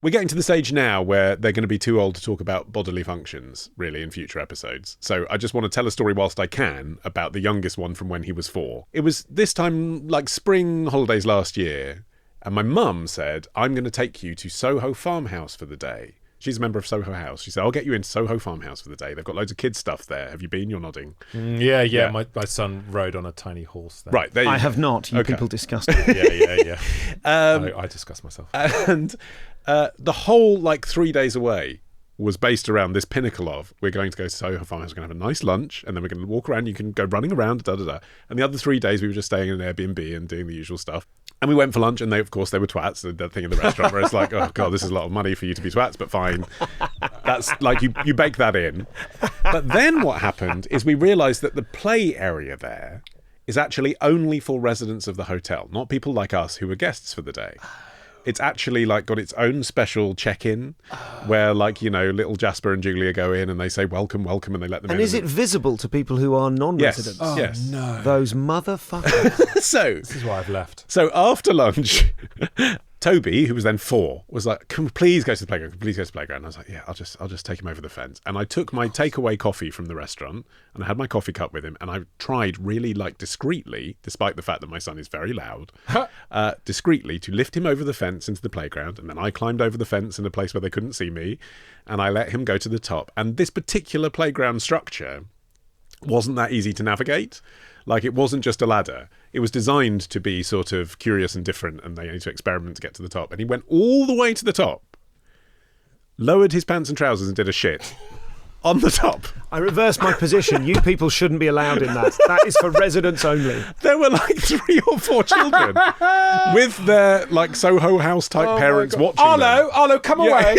We're getting to the stage now where they're going to be too old to talk about bodily functions, really, in future episodes. So I just want to tell a story whilst I can about the youngest one from when he was 4. It was this time, like spring holidays last year, and my mum said, I'm going to take you to Soho Farmhouse for the day. She's a member of Soho House. She said, I'll get you into Soho Farmhouse for the day. They've got loads of kids' stuff there. Have you been? You're nodding. Yeah. My son rode on a tiny horse there. Right. I have not. You people discussed it. Yeah. I discussed myself. And the whole, 3 days away was based around this pinnacle of, we're going to go to Soho Farmhouse, we're going to have a nice lunch, and then we're going to walk around, you can go running around, da-da-da. And the other 3 days we were just staying in an Airbnb and doing the usual stuff. And we went for lunch, and they were twats, the thing in the restaurant where it's like, oh God, this is a lot of money for you to be twats, but fine. That's like, you bake that in. But then what happened is we realised that the play area there is actually only for residents of the hotel, not people like us who were guests for the day. It's actually got its own special check-in where little Jasper and Julia go in and they say welcome, and they let them in. And is it visible to people who are non-residents? Yes. Yes. No. Those motherfuckers. So This is why I've left. So after lunch, Toby, who was then 4, was like, "Can we please go to the playground? Can we please go to the playground?" And I was like, "Yeah, I'll just take him over the fence." And I took my takeaway coffee from the restaurant, and I had my coffee cup with him, and I tried really discreetly, despite the fact that my son is very loud, discreetly to lift him over the fence into the playground, and then I climbed over the fence in a place where they couldn't see me, and I let him go to the top. And this particular playground structure wasn't that easy to navigate. It wasn't just a ladder. It was designed to be sort of curious and different, and they need to experiment to get to the top. And he went all the way to the top, lowered his pants and trousers and did a shit on the top. I reversed my position. You people shouldn't be allowed in that. That is for residents only. There were 3 or 4 children with their Soho House type parents watching them. Arlo, come away.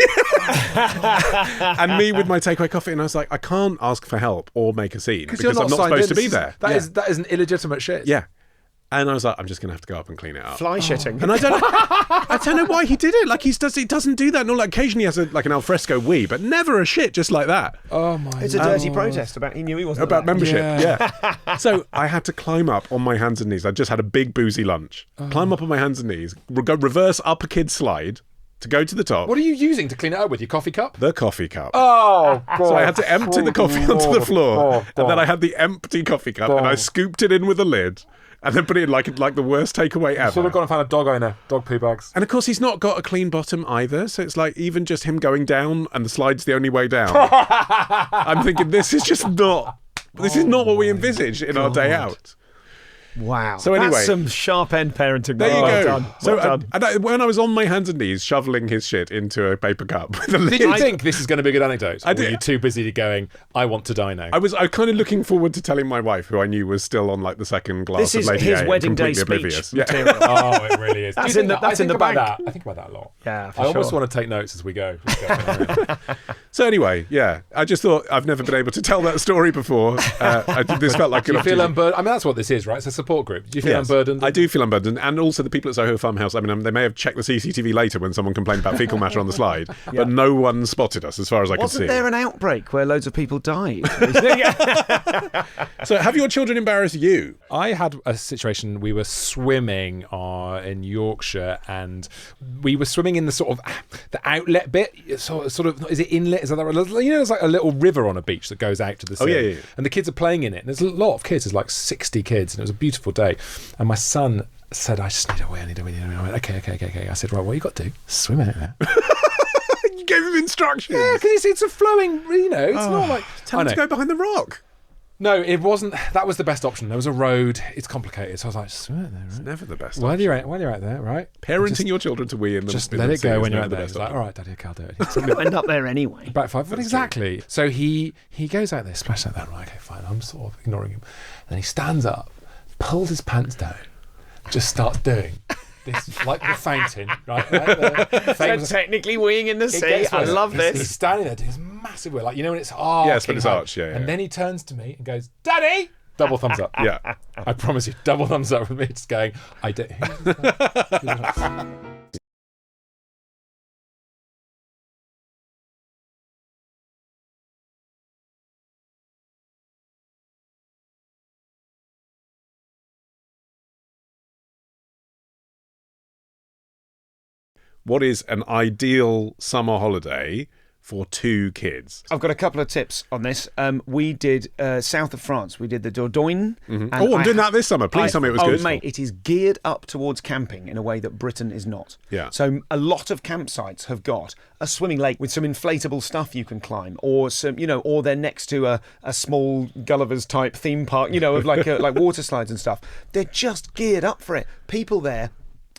And me with my takeaway coffee, and I was like, I can't ask for help or make a scene because you're I'm not supposed to be there. That is an illegitimate shit. Yeah. And I was like, I'm just going to have to go up and clean it up. Fly shitting. And I don't know why he did it. He doesn't do that. No, occasionally he has an alfresco wee, but never a shit just like that. Oh my God. It's a dirty protest about he knew he wasn't about allowed. membership. Yeah. So I had to climb up on my hands and knees. I just had a big boozy lunch. Climb up on my hands and knees, go reverse up a kid's slide to go to the top. What are you using to clean it up with? Your coffee cup? The coffee cup. Oh, God. So I had to empty the coffee onto the floor, and then I had the empty coffee cup, and I scooped it in with a lid, and then put it in like the worst takeaway ever. Should have gone and found a dog owner, dog poo bags. And of course, he's not got a clean bottom either, so it's even just him going down, and the slide's the only way down. I'm thinking, this is not what we envisaged in our day out. Wow. So anyway, that's some sharp end parenting. There you go. Well done. So Well done. when I was on my hands and knees shoveling his shit into a paper cup with a lid, Did you think this is going to be a good anecdote? I Or did. were you too busy going, I want to die now? I was kind of looking forward to telling my wife, who I knew was still on the second glass This of is Lady his A, wedding day completely speech oblivious. Yeah. material. Oh, it really is. That's Do you in the- think that? that's I in think the about bank. that. I think about that a lot. Yeah, for I almost sure. want to take notes as we go. So anyway, yeah, I just thought I've never been able to tell that story before. This felt like Do an you feel opportunity. unburdened? I mean, that's what this is, right? It's a support group. Do you feel Yes, unburdened? I do feel unburdened, and also the people at Soho Farmhouse. I mean, they may have checked the CCTV later when someone complained about fecal matter on the slide, but no one spotted us as far as I could see. Wasn't there an outbreak where loads of people died? So, have your children embarrassed you? I had a situation. We were swimming in Yorkshire, and we were swimming in the sort of the outlet bit. Sort of, is it inlet? Is that right? There's like a little river on a beach that goes out to the sea. Oh, yeah. And the kids are playing in it. And there's a lot of kids. There's like 60 kids, and it was a beautiful day. And my son said, "I just need a wee. I went, okay. I said, right, what you got to do? Swim out there." You gave him instructions. Yeah, because it's a flowing. It's not like Tell him to go behind the rock. No, it wasn't. That was the best option. There was a road. It's complicated. So I was like, swim out there, right? It's never the best. While you're out there, right? Parenting your children to wee in them. Just in let the it sea go is when you're never out the there. best It's like, option. all right, Daddy, I'll do it. You'll end up there anyway. Back five. But exactly. So he goes out there, splashes out there. I'm like, okay, fine. I'm sort of ignoring him. Then he stands up, pulls his pants down, just starts doing this, like the fountain, right? So technically weeing in the sea. I love He's this. standing there doing this massive way, like, you know when it's arcing. Yes, when it's high. arched, yeah. And then he turns to me and goes, "Daddy!" Double thumbs up. Yeah. I promise you, double thumbs up with me, just going, I don't. what is an ideal summer holiday for 2 kids? I've got a couple of tips on this. We did south of France. We did the Dordogne. Oh, I'm doing that this summer. Please tell me it was good. Oh, mate, it is geared up towards camping in a way that Britain is not. Yeah. So a lot of campsites have got a swimming lake with some inflatable stuff you can climb, or some, or they're next to a small Gulliver's type theme park, of like water slides and stuff. They're just geared up for it. People there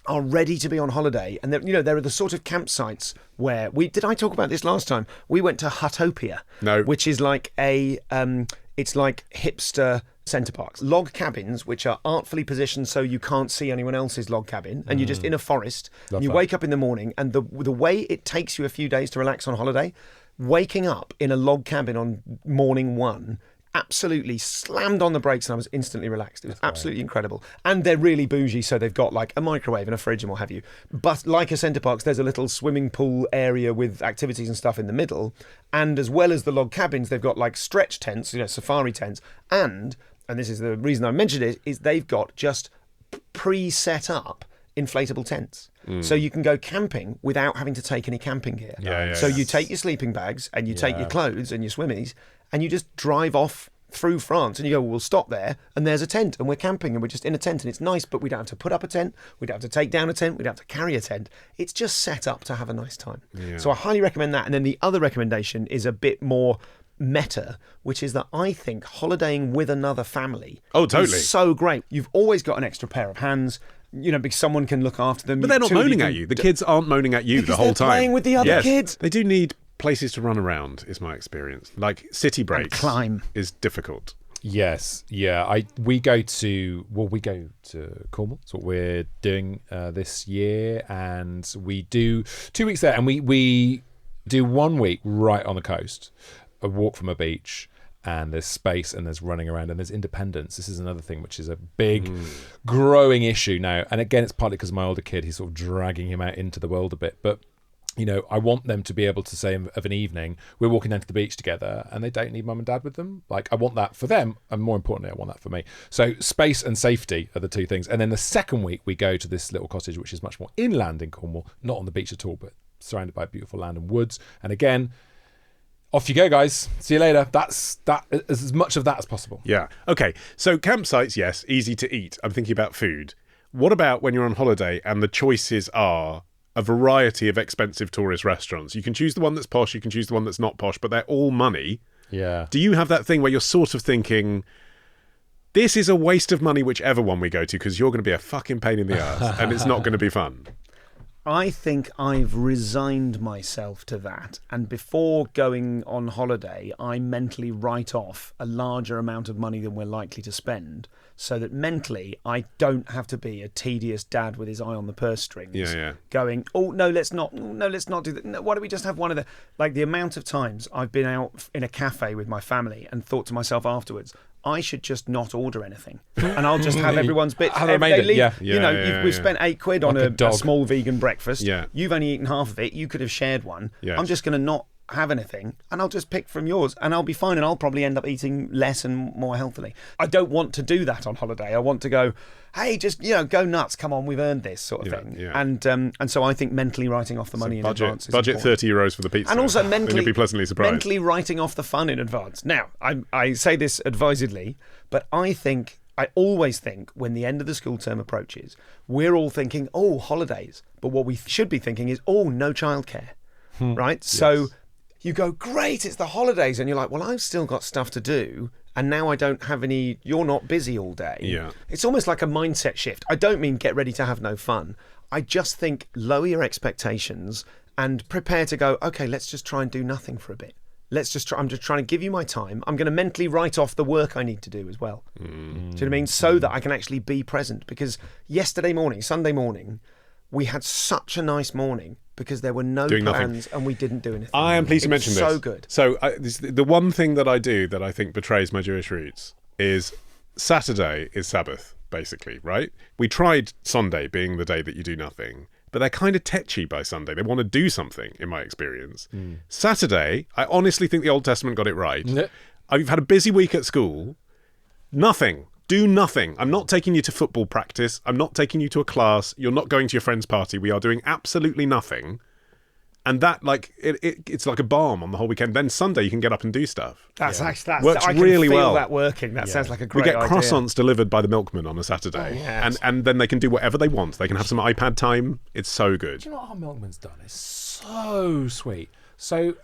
are ready to be on holiday, and there are the sort of campsites where did I talk about this last time? We went to Hutopia, which is like it's like hipster centre parks, log cabins which are artfully positioned so you can't see anyone else's log cabin, and you're just in a forest. And you wake up in the morning, and the way it takes you a few days to relax on holiday, waking up in a log cabin on morning 1. Absolutely slammed on the brakes, and I was instantly relaxed. It was absolutely incredible. And they're really bougie, so they've got like a microwave and a fridge and what have you. But like a centre parks, there's a little swimming pool area with activities and stuff in the middle. And as well as the log cabins, they've got like stretch tents, safari tents. And this is the reason I mentioned it, is they've got just pre-set up inflatable tents. So you can go camping without having to take any camping gear. You take your sleeping bags and you take your clothes and your swimmies, and you just drive off through France, and you go, well, we'll stop there, and there's a tent, and we're camping, and we're just in a tent, and it's nice, but we don't have to put up a tent, we don't have to take down a tent, we don't have to carry a tent. It's just set up to have a nice time. So I highly recommend that. And then the other recommendation is a bit more meta, which is that I think holidaying with another family is so great. You've always got an extra pair of hands, because someone can look after them. But they're not moaning at you. The kids aren't moaning at you the whole time. Playing with the other kids. They do need places to run around, is my experience. Like city breaks and climb is difficult. Yes, yeah. We go to Cornwall. That's what we're doing this year, and we do 2 weeks there, and we do 1 week right on the coast, a walk from a beach, and there's space, and there's running around, and there's independence. This is another thing which is a big growing issue now, and again, it's partly because my older kid, he's sort of dragging him out into the world a bit, but I want them to be able to say of an evening, we're walking down to the beach together, and they don't need mum and dad with them. Like, I want that for them, and more importantly, I want that for me. So space and safety are the 2 things. And then the second week, we go to this little cottage, which is much more inland in Cornwall, not on the beach at all, but surrounded by beautiful land and woods. And again, off you go, guys. See you later. That's as much of that as possible. Yeah. Okay. So campsites, yes, easy to eat. I'm thinking about food. What about when you're on holiday and the choices are a variety of expensive tourist restaurants? You can choose the one that's posh, you can choose the one that's not posh, but they're all money. Yeah. Do you have that thing where you're sort of thinking, this is a waste of money whichever one we go to, because you're going to be a fucking pain in the ass and it's not going to be fun? I think I've resigned myself to that, and before going on holiday, I mentally write off a larger amount of money than we're likely to spend, so that mentally I don't have to be a tedious dad with his eye on the purse strings, going, no, let's not do that. No, why don't we just have one of the... Like, the amount of times I've been out in a cafe with my family and thought to myself afterwards, I should just not order anything, and I'll just have everyone's bits. We've spent £8 on a small vegan breakfast. Yeah. You've only eaten half of it. You could have shared one. Yes. I'm just going to not have anything, and I'll just pick from yours, and I'll be fine, and I'll probably end up eating less and more healthily. I don't want to do that on holiday. I want to go, hey, just go nuts. Come on, we've earned this sort of thing. Yeah. And so I think mentally writing off the money in advance is budget important. €30 for the pizza, and also mentally, you'll be pleasantly surprised. Mentally writing off the fun in advance. Now, I say this advisedly, but I always think when the end of the school term approaches, we're all thinking, oh, holidays. But what we should be thinking is, oh, no childcare, right? Yes. So you go, great, it's the holidays. And you're like, well, I've still got stuff to do. And now I don't have any, you're not busy all day. Yeah. It's almost like a mindset shift. I don't mean get ready to have no fun. I just think lower your expectations and prepare to go, okay, let's just try and do nothing for a bit. I'm just trying to give you my time. I'm going to mentally write off the work I need to do as well. Do you know what I mean? So that I can actually be present. Because Sunday morning, we had such a nice morning because there were no plans and we didn't do anything. I am pleased to mention this. So good. So the one thing that I do that I think betrays my Jewish roots is Saturday is Sabbath, basically, right? We tried Sunday being the day that you do nothing, but they're kind of tetchy by Sunday. They want to do something, in my experience. Saturday, I honestly think the Old Testament got it right. I've had a busy week at school. Nothing. Do nothing. I'm not taking you to football practice. I'm not taking you to a class. You're not going to your friend's party. We are doing absolutely nothing. And that, like, it's like a balm on the whole weekend. Then Sunday you can get up and do stuff. That's actually Works I can really feel well. that working. That sounds like a We great get idea. croissants delivered by the milkman on a Saturday, and then they can do whatever they want. They can have some iPad time. It's so good. Do you know what our milkman's done? It's so sweet. So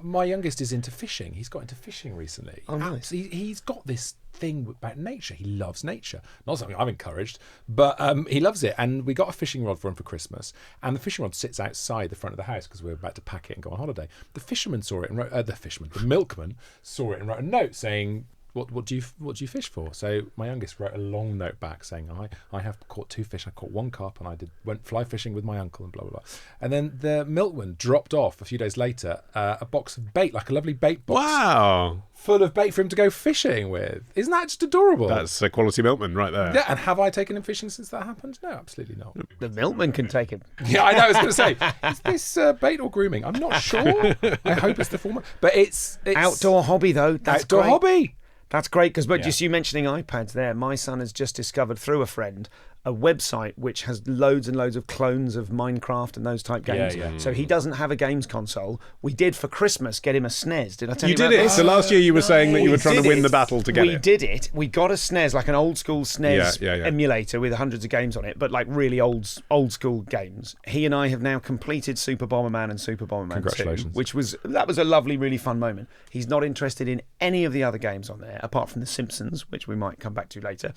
my youngest is into fishing. He's got into fishing recently. Oh, nice. He's got this thing about nature. He loves nature. Not something I've encouraged, but he loves it. And we got a fishing rod for him for Christmas. And the fishing rod sits outside the front of the house because we're about to pack it and go on holiday. The fisherman saw it and wrote, the milkman saw it and wrote a note saying, What do you fish for? So my youngest wrote a long note back saying, I have caught 2 fish. I caught 1 carp, and I went fly fishing with my uncle, and blah blah blah. And then the milkman dropped off a few days later a box of bait, like a lovely bait box. Wow. Full of bait for him to go fishing with. Isn't that just adorable? That's a quality milkman right there. Yeah, and have I taken him fishing since that happened? No, absolutely not. The milkman can take him. Yeah, I know. I was going to say, is this bait or grooming? I'm not sure. I hope it's the former. But it's Outdoor hobby, though. That's outdoor great. hobby. That's great, because just you mentioning iPads there, my son has just discovered through a friend a website which has loads and loads of clones of Minecraft and those type games. Yeah. So he doesn't have a games console. We did for Christmas get him a SNES. Did I tell you You about did it. this? So last year you were saying that you were trying to did win it. the battle to get We it. did it. We got a SNES, like an old school SNES Yeah. emulator with hundreds of games on it, but like really old school games. He and I have now completed Super Bomberman and Super Bomberman 2, Congratulations. which was a lovely, really fun moment. He's not interested in any of the other games on there, apart from The Simpsons, which we might come back to later.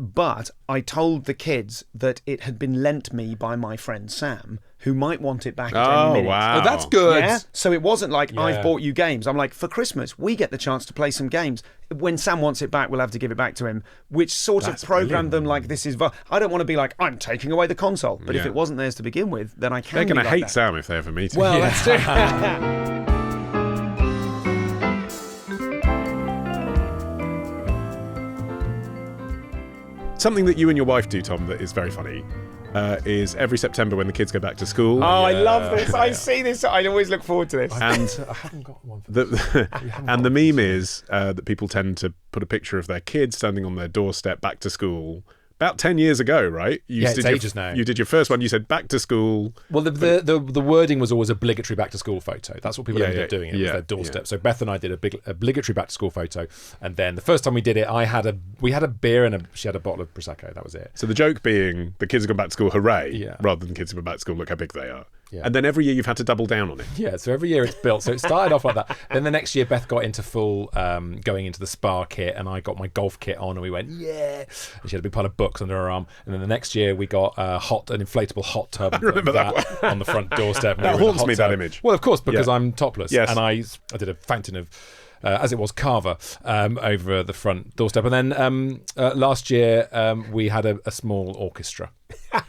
But I told the kids that it had been lent me by my friend Sam, who might want it back at any minute. Wow. Oh, that's good. Yeah? So it wasn't like, Yeah. I've bought you games. I'm like, for Christmas, we get the chance to play some games. When Sam wants it back, we'll have to give it back to him, which sort That's of programmed brilliant. them like this is... I don't want to be like, I'm taking away the console. But if Yeah. it wasn't theirs to begin with, then I can They're be going to like hate that. Sam if they ever meet him. Well, that's true. Something that you and your wife do, Tom, that is very funny, is every September when the kids go back to school. Oh, I love this. I see this. I always look forward to this. And I haven't got one for the meme is that people tend to put a picture of their kids standing on their doorstep back to school. About 10 years ago, right? Yeah, it's ages now. You did your first one. You said back to school. Well, the wording was always obligatory back to school photo. That's what people ended up doing. It was their doorstep. yeah. So Beth and I did a big obligatory back to school photo, and then the first time we did it, we had a beer and she had a bottle of prosecco. That was it. So the joke being the kids have gone back to school, hooray, Yeah. rather than kids have gone back to school, look how big they are. Yeah. And then every year you've had to double down on it. Yeah, so every year it's built. So it started off like that. Then the next year Beth got into full going into the spa kit, and I got my golf kit on, and we went, yeah. And she had a big pile of books under her arm. And then the next year we got an inflatable hot tub. I remember that on the front doorstep. That haunts me, that image. Well, of course, because Yeah. I'm topless. Yes. And I did a fountain of... as it was, Carver over the front doorstep. And then last year we had a small orchestra.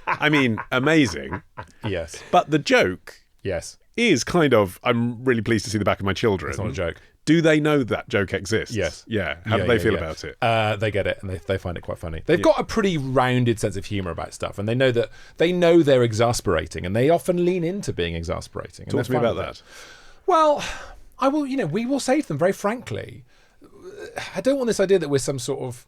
I mean, amazing. Yes. But the joke Yes. is kind of, I'm really pleased to see the back of my children. It's not a joke. Do they know that joke exists? Yes. Yeah. How do they feel about it? They get it, and they find it quite funny. They've got a pretty rounded sense of humour about stuff, and they know they're exasperating, and they often lean into being exasperating. And Talk to me they're fine about with that. it. Well, I will. We will say to them very frankly. I don't want this idea that we're some sort of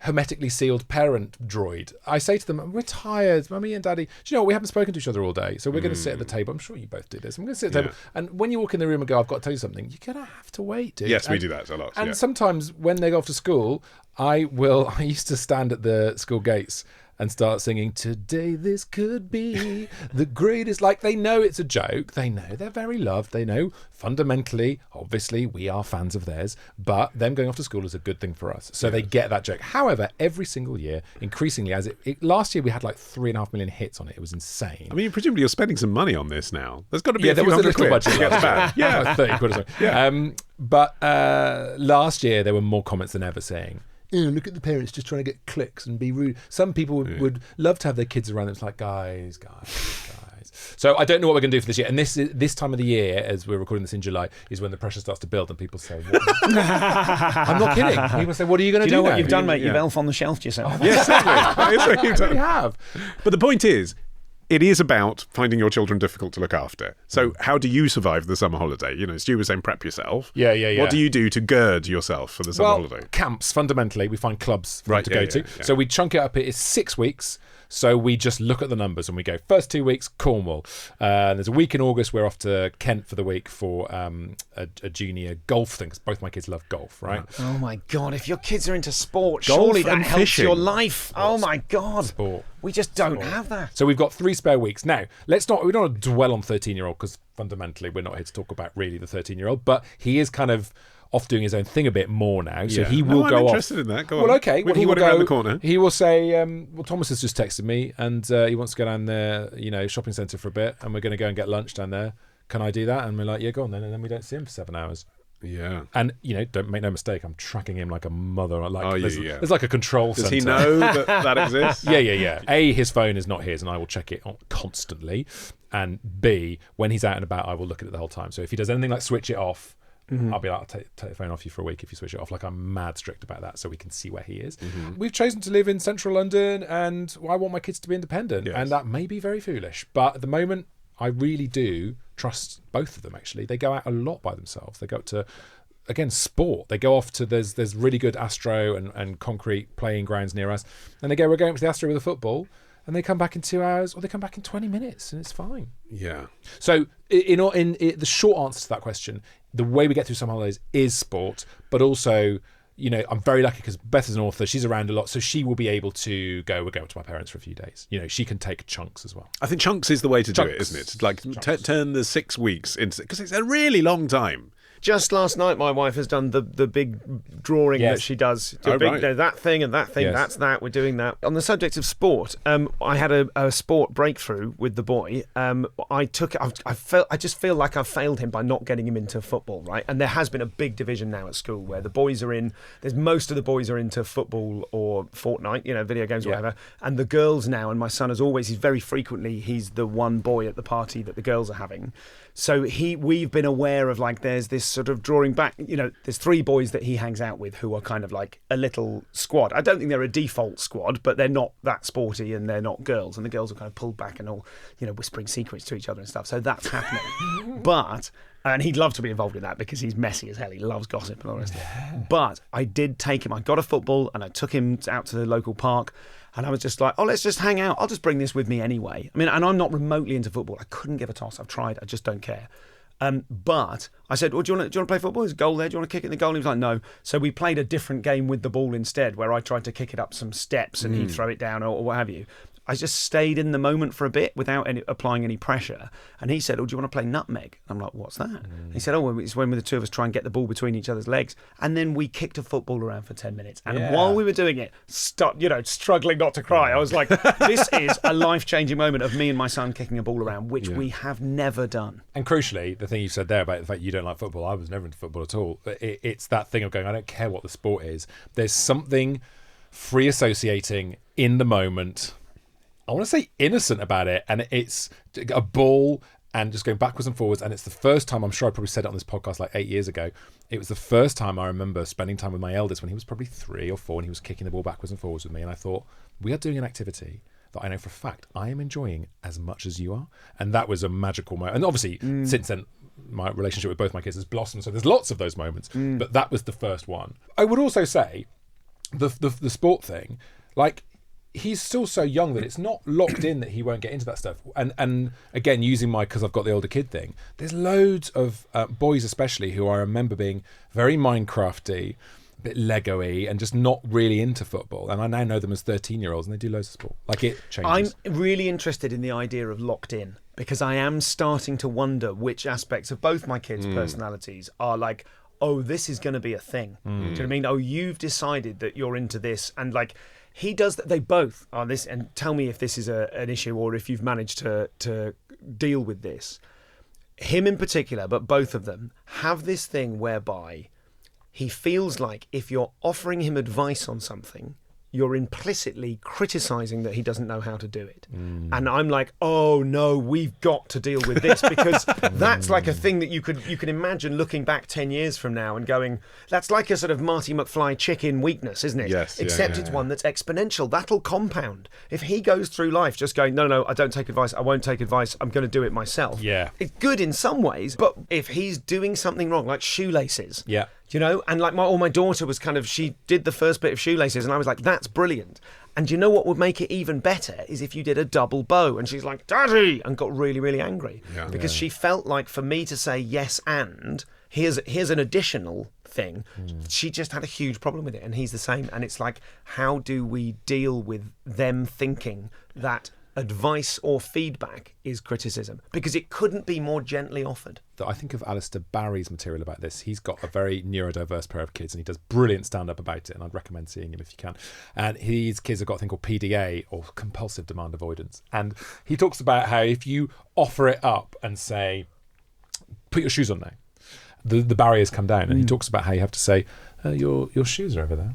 hermetically sealed parent droid. I say to them, we're tired, Mummy and Daddy. Do you know what? We haven't spoken to each other all day, so we're going to sit at the table. I'm sure you both do this. I'm going to sit at the table, and when you walk in the room and go, I've got to tell you something, you're going to have to wait, dude. Yes, we do that a lot. And yeah. sometimes when they go off to school, I used to stand at the school gates and start singing, today this could be the greatest. Like, they know it's a joke. They know they're very loved. They know fundamentally, obviously, we are fans of theirs, but them going off to school is a good thing for us. So they get that joke. However, every single year, increasingly, last year we had like 3.5 million hits on it. It was insane. I mean, presumably you're spending some money on this now. There's got to be Yeah, a there few was a hundred little quid. budget It gets last bad. year. Yeah. 30 quid or something. Yeah. But last year there were more comments than ever saying, look at the parents just trying to get clicks and be rude. Some people would love to have their kids around them. It's like, guys. So I don't know what we're going to do for this year. And this time of the year, as we're recording this in July, is when the pressure starts to build and people say, what? I'm not kidding. People say, what are you going to do? Do you know now? what you've done, mate? You've elf on the shelf yourself. Yeah, exactly. I really have. But the point is, it is about finding your children difficult to look after. So how do you survive the summer holiday? You know, Stu was saying prep yourself. Yeah. What do you do to gird yourself for the summer holiday? Camps, fundamentally. We find clubs for them to go to. Yeah. So we chunk it up. It is 6 weeks. So we just look at the numbers and we go, first 2 weeks, Cornwall. There's a week in August. We're off to Kent for the week for a junior golf thing, because both my kids love golf, right? Oh my God, if your kids are into sport, Golf surely that and helps fishing. your life. Oh my God. Sport. We just don't have that. So we've got 3 spare weeks. Now, we don't want to dwell on 13-year-old, because fundamentally we're not here to talk about really the 13-year-old, but he is kind of off doing his own thing a bit more now, so he will I'm go off. interested in that. Go on. Well, okay. When he you will want around go the corner. He will say, well, Thomas has just texted me, and he wants to go down there, shopping centre for a bit, and we're going to go and get lunch down there. Can I do that? And we're like, yeah, go on then. And then we don't see him for 7 hours. Yeah. And, don't make no mistake, I'm tracking him like a mother. Like, yeah. There's like a control Does centre. he know that exists? Yeah. A, his phone is not his, and I will check it constantly. And B, when he's out and about, I will look at it the whole time. So if he does anything like switch it off, I'll be like, I'll take the phone off you for a week if you switch it off. Like, I'm mad strict about that, so we can see where he is. We've chosen to live in central London, and I want my kids to be independent. Yes. And that may be very foolish, but at the moment, I really do trust both of them, actually. They go out a lot by themselves. They go up to, again, sport. They go off to, there's really good Astro and concrete playing grounds near us. And they go, we're going to the Astro with a football. And they come back in 2 hours, or they come back in 20 minutes, and it's fine. Yeah. So, in the short answer to that question, the way we get through some holidays is sport, but also, I'm very lucky because Beth is an author. She's around a lot, so she will be able to go. We'll go to my parents for a few days. She can take chunks as well. I think chunks is the way to do it, isn't it? Like turn the 6 weeks into, because it's a really long time. Just last night, my wife has done the big drawing that she does. Right. That thing and that thing, Yes. that's that. We're doing that. On the subject of sport, I had a sport breakthrough with the boy. I took it. I just feel like I've failed him by not getting him into football, right? And there has been a big division now at school where the boys are in. Most of the boys are into football or Fortnite, video games, or whatever. And the girls now, and my son is always. He's very frequently. He's the one boy at the party that the girls are having. So we've been aware of, like, there's this sort of drawing back, there's 3 boys that he hangs out with who are kind of like a little squad. I don't think they're a default squad, but they're not that sporty, and they're not girls. And the girls are kind of pulled back and all, whispering secrets to each other and stuff. So that's happening. And he'd love to be involved in that because he's messy as hell. He loves gossip and all the rest of it. But I did take him. I got a football and I took him out to the local park. And I was just like, let's just hang out. I'll just bring this with me anyway. I mean, and I'm not remotely into football. I couldn't give a toss. I've tried. I just don't care. But I said, well, do you want to play football? There's a goal there. Do you want to kick it in the goal? And he was like, no. So we played a different game with the ball instead, where I tried to kick it up some steps and he'd throw it down or what have you. I just stayed in the moment for a bit without applying any pressure. And he said, do you want to play nutmeg? I'm like, what's that? He said, it's when the two of us try and get the ball between each other's legs. And then we kicked a football around for 10 minutes. And while we were doing it, struggling not to cry, I was like, this is a life-changing moment of me and my son kicking a ball around, which we have never done. And crucially, the thing you said there about the fact you don't like football, I was never into football at all. It's that thing of going, I don't care what the sport is. There's something free associating in the moment. I want to say innocent about it, and it's a ball and just going backwards and forwards. And it's the first time, I'm sure I probably said it on this podcast like 8 years ago, it was the first time I remember spending time with my eldest when he was probably 3 or 4 and he was kicking the ball backwards and forwards with me, and I thought, we are doing an activity that I know for a fact I am enjoying as much as you are. And that was a magical moment. And obviously since then my relationship with both my kids has blossomed, so there's lots of those moments, but that was the first one. I would also say the sport thing, like, he's still so young that it's not locked in that he won't get into that stuff. And again, using because I've got the older kid thing, there's loads of boys especially who I remember being very Minecrafty, a bit Lego-y, and just not really into football. And I now know them as 13-year-olds and they do loads of sport. Like, it changes. I'm really interested in the idea of locked in, because I am starting to wonder which aspects of both my kids' personalities are like, this is going to be a thing. Do you know what I mean? You've decided that you're into this, and like, he does that. They both are this, and tell me if this is an issue or if you've managed to deal with this. Him in particular, but both of them have this thing whereby he feels like if you're offering him advice on something, you're implicitly criticising that he doesn't know how to do it. And I'm like, oh no, we've got to deal with this, because that's like a thing that you can imagine looking back 10 years from now and going, that's like a sort of Marty McFly chicken weakness, isn't it? Yes, Except it's one that's exponential. That'll compound. If he goes through life just going, no, I don't take advice, I won't take advice, I'm going to do it myself. Yeah. It's good in some ways, but if he's doing something wrong, like shoelaces, Yeah. you know, and like my daughter was she did the first bit of shoelaces, and I was like, that's brilliant. And you know what would make it even better is if you did a double bow. And she's like, Daddy, and got really, really angry because she felt like for me to say yes and here's an additional thing, she just had a huge problem with it. And he's the same. And it's like, how do we deal with them thinking that advice or feedback is criticism? Because it couldn't be more gently offered. I think of Alistair Barry's material about this. He's got a very neurodiverse pair of kids, and he does brilliant stand-up about it, and I'd recommend seeing him if you can. And his kids have got a thing called PDA, or compulsive demand avoidance. And he talks about how if you offer it up and say, put your shoes on now, the barriers come down. And he talks about how you have to say, your shoes are over there.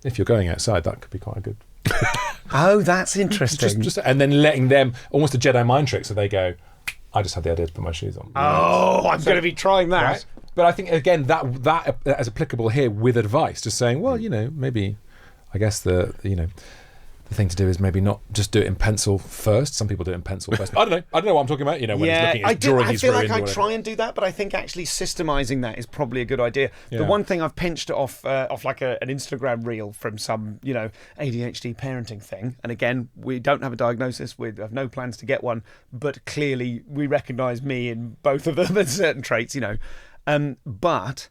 If you're going outside, that could be quite a good... Oh, that's interesting. And then letting them, almost a Jedi mind trick, so they go, I just had the idea to put my shoes on. Oh, I'm going to be trying that. Right? But I think, again, that is applicable here with advice, just saying, well, maybe, I guess the thing to do is maybe not just do it in pencil first. Some people do it in pencil first. I don't know what I'm talking about, when he's looking at drawing his I feel like I try and do that, but I think actually systemizing that is probably a good idea. Yeah. The one thing I've pinched off like an Instagram reel from some, ADHD parenting thing, and again, we don't have a diagnosis, we have no plans to get one, but clearly we recognise me in both of them and certain traits, but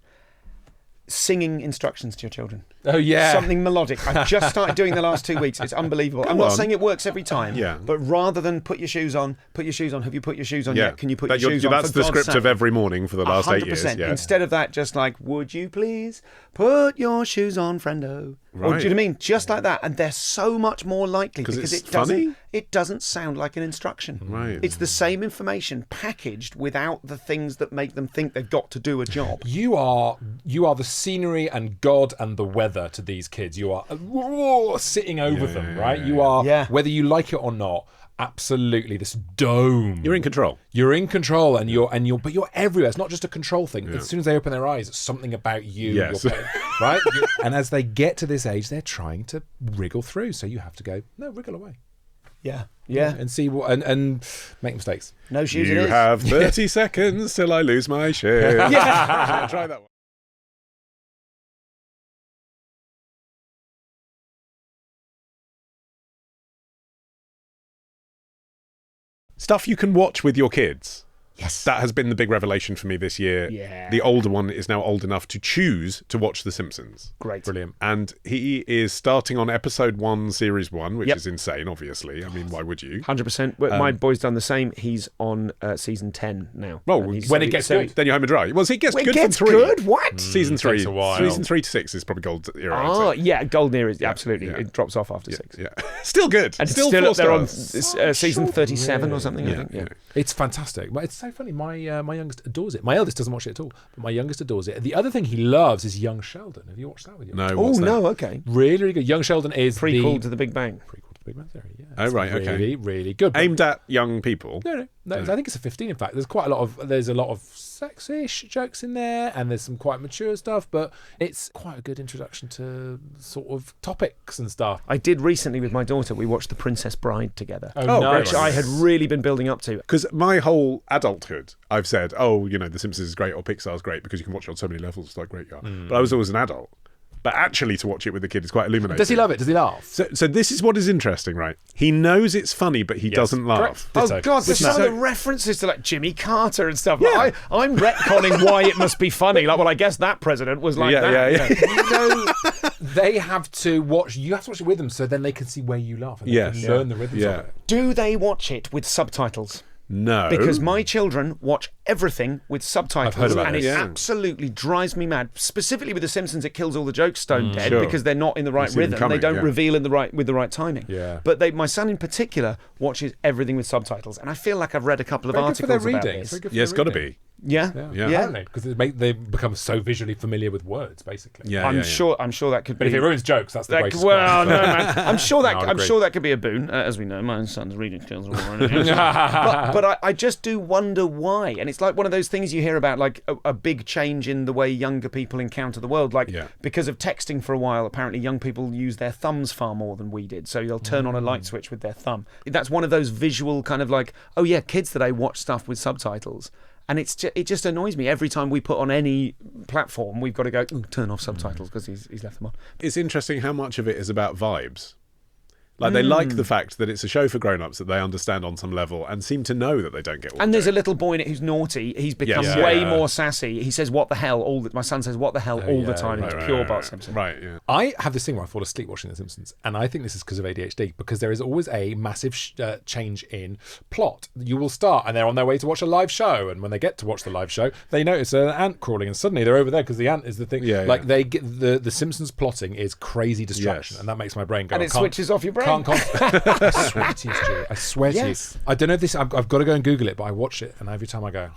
singing instructions to your children. Oh, yeah. Something melodic. I've just started doing the last 2 weeks. It's unbelievable. I'm not saying it works every time, but rather than put your shoes on, have you put your shoes on yet? Can you put your shoes on? That's the script of every morning for the last 8 years. Yeah. Instead of that, just like, would you please put your shoes on, friendo? Or, do you know what I mean? Just like that. And they're so much more likely because it doesn't sound like an instruction. Right. It's the same information packaged without the things that make them think they've got to do a job. You are the scenery and God and the weather to these kids. You are sitting over them, right? You are, whether you like it or not, absolutely this dome. You're in control. You're in control, but you're everywhere. It's not just a control thing. As soon as they open their eyes, it's something about you. Yes. Right? And as they get to this age, they're trying to wriggle through. So you have to go, no, wriggle away. Yeah. And see what and make mistakes. No shoes. You have 30 seconds till I lose my shit. Try that one. Stuff you can watch with your kids. Yes. That has been the big revelation for me this year. Yeah. The older one is now old enough to choose to watch The Simpsons. Great. Brilliant. And he is starting on episode 1, series 1, which is insane, obviously. I mean, why would you? 100%. My boy's done the same. He's on season 10 now. Well, when it gets good, then you're home and dry. Well, he gets good from 3. Good? What? Season 3. Takes a while. Season 3 to 6 is probably gold era. Oh, yeah. Golden era is absolutely. Yeah. It drops off after 6. Yeah. Still good. And still up there on stars. season 37 or something, I think. Yeah. It's fantastic. But it's so funny. My youngest adores it. My eldest doesn't watch it at all, but my youngest adores it. The other thing he loves is Young Sheldon. Have you watched that with you? No. Oh, no. Okay. Really, really good. Young Sheldon is prequel to The Big Bang. Prequel to Big Bang Theory. Yeah. Oh, right. Okay. Really, really good. Aimed at young people. No. I think it's a 15. In fact, there's a lot of sex-ish jokes in there, and there's some quite mature stuff, but it's quite a good introduction to sort of topics and stuff. I did recently with my daughter. We watched The Princess Bride together. Oh, nice. Which I had really been building up to. Because my whole adulthood, I've said, The Simpsons is great or Pixar's great because you can watch it on so many levels. It's like great you are. But I was always an adult. But actually, to watch it with the kid is quite illuminating. Does he love it? Does he laugh? So this is what is interesting, right? He knows it's funny, but he doesn't laugh. Oh, God, there's some of the references to, like, Jimmy Carter and stuff. Yeah. I'm retconning why it must be funny. Like, well, I guess that president was like that. Yeah. They have to watch... You have to watch it with them so then they can see where you laugh and they can learn the rhythms of it. Do they watch it with subtitles? No. Because my children watch everything with subtitles. I've heard about and this. It absolutely drives me mad. Specifically with The Simpsons, it kills all the jokes stone dead because they're not in the right rhythm. They don't reveal with the right timing. Yeah. But my son in particular watches everything with subtitles. And I feel like I've read a couple of articles about this. Yeah, it's got to be. Yeah. Apparently, because they become so visually familiar with words, basically. Yeah, I'm sure that could But be. if it ruins jokes, that's the That, greatest well, crime. no, man. I'm sure No, I'd agree. that could be a boon. As we know, my son's reading skills are all right. But I just do wonder why. And it's like one of those things you hear about, like a big change in the way younger people encounter the world. Like because of texting for a while, apparently young people use their thumbs far more than we did. So they'll turn on a light switch with their thumb. That's one of those visual kind of like, oh yeah, kids today watch stuff with subtitles. And it just annoys me every time we put on any platform. We've got to go turn off subtitles because he's left them on. It's interesting how much of it is about vibes. Like they like the fact that it's a show for grown-ups that they understand on some level and seem to know that they don't get what And there's a little boy in it who's naughty. He's become way more sassy. He says "what the hell" my son says "what the hell" all the time. It's pure Bart Simpson. Right, yeah. I have this thing where I fall asleep watching The Simpsons, and I think this is because of ADHD, because there is always a massive change in plot. You will start, and they're on their way to watch a live show, and when they get to watch the live show, they notice an ant crawling, and suddenly they're over there because the ant is the thing. They get the Simpsons plotting is crazy distraction, and that makes my brain go. And it switches off your brain. I swear to you, Stu. I swear to you. I don't know if this. I've got to go and Google it, but I watch it, and every time I go,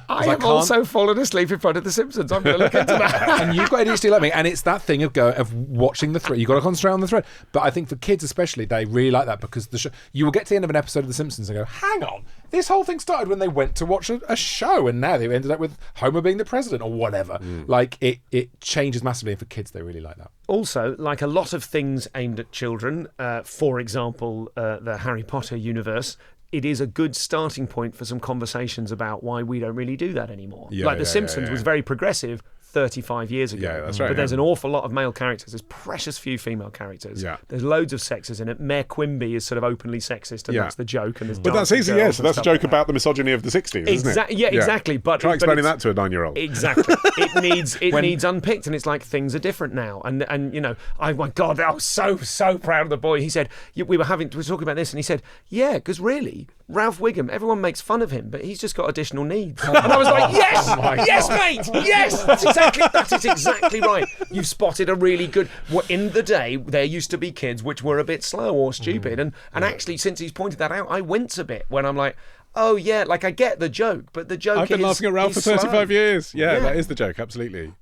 I have also fallen asleep in front of The Simpsons. I'm going to look into that. And you've got ADHD like me, and it's that thing of watching the thread. You've got to concentrate on the thread. But I think for kids especially, they really like that because the show. You will get to the end of an episode of The Simpsons and go, hang on, this whole thing started when they went to watch a show, and now they ended up with Homer being the president or whatever. Like it changes massively, and for kids, they really like that. Also, like a lot of things aimed at children, for example, the Harry Potter universe, it is a good starting point for some conversations about why we don't really do that anymore. The Simpsons was very progressive 35 years ago. Yeah, that's right. But there's an awful lot of male characters. There's precious few female characters. Yeah. There's loads of sexes in it. Mayor Quimby is sort of openly sexist, and that's the joke. And but that's easy, so that's a joke about the misogyny of the 60s, isn't it? Yeah, exactly. But try explaining that to a 9-year-old. Exactly. It needs unpicked, and it's like things are different now. And you know, my God, I was so proud of the boy. He said we were talking about this, and he said, yeah, because really, Ralph Wiggum, everyone makes fun of him, but he's just got additional needs. And I was like, yes, mate, yes, that is exactly right. You've spotted a really good. In the day, there used to be kids which were a bit slow or stupid, and actually, since he's pointed that out, I wince a bit when I'm like, oh yeah, like I get the joke, but the joke. I've been laughing at Ralph for 35 slow. years. Yeah, that is the joke, absolutely.